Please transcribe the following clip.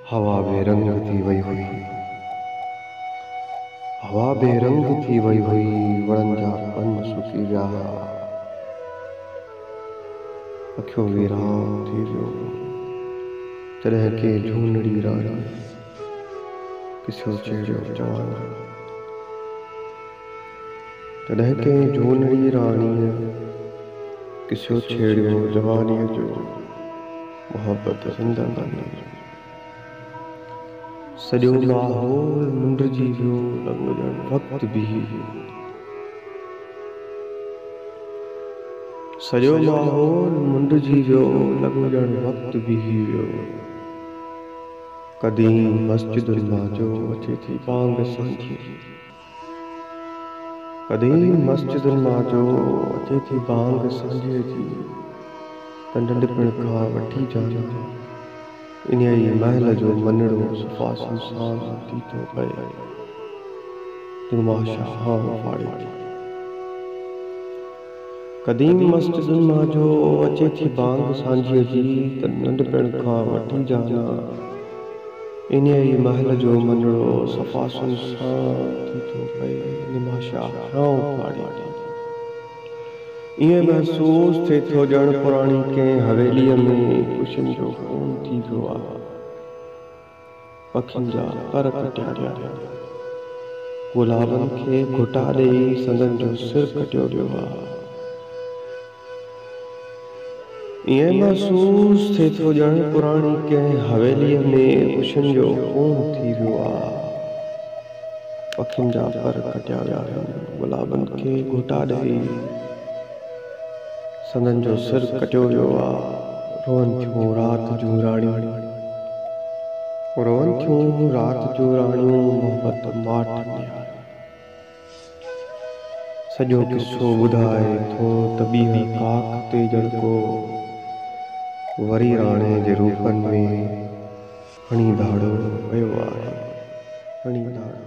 हवा बेरंग थी वही हुई, हवा बेरंग थी वही हुई, वणन जा पन सुकी विया, अखियों वीरान थी वियो, जॾहिं के झूनड़ी राणी किसियो छेड़ियो जवान, जॾहिं के झूनड़ी राणी किसियो छेड़ियो जवानीअ जो, मोहब्बत ज़िंदगानी जो। सॼो माहौल मुंडिजी वियो, लॻो ॼण वक़्तु बीही वियो, सॼो माहौल मुंडिजी वियो, लॻो ॼण वक़्तु बीही वियो। क़दीम मस्जिदुनि मां जो अचे थी बांग सांझी, क़दीम मस्जिदुनि मां जो अचे थी बांग सांझीअ जी, त नंढपिण खां वठी जाना इन्हीअ ई महल जो मनिड़ो सफ़ा सुनसान थी थो पए, निर्माशा हांव फाड़े थी। क़दीम मस्जिदुनि मां जो अचे थी बांग सांझीअ जी, त नंढपिण खां वठी जाना इन्हीअ ई महल जो मनिड़ो सफ़ा सुनसान थी थो पए, निर्माशा हांव फाड़े थी। ईअं महसूस थिए थो ॼण पुराणी कंहिं हवेलीअ में कुशन जो खून थी वियो आहे, पखियुनि जा पर कटिया विया, गुलाबनि खे घुटा ॾेई संदनि जो सिर कटियो वियो आहे। ईअं महसूस थिए थो ॼण पुराणी कंहिं हवेलीअ में कुशन जो खून थी वियो आहे, पखियुनि जा पर कटिया विया आहिनि, गुलाबनि खे घुटा ॾेई संदन जो सिर कटियो वियो आहे। रोअन थियूं राति जूं राणियूं, रोअन थियूं राति जूं राणियूं, मोहब्बत माठ में सॼो किस्सो ॿुधाए थो त ॿीह काख ते ॼण को वरी राणे जे रूपनि में हणी धाड़ो वियो आहे, हणी धाड़ो।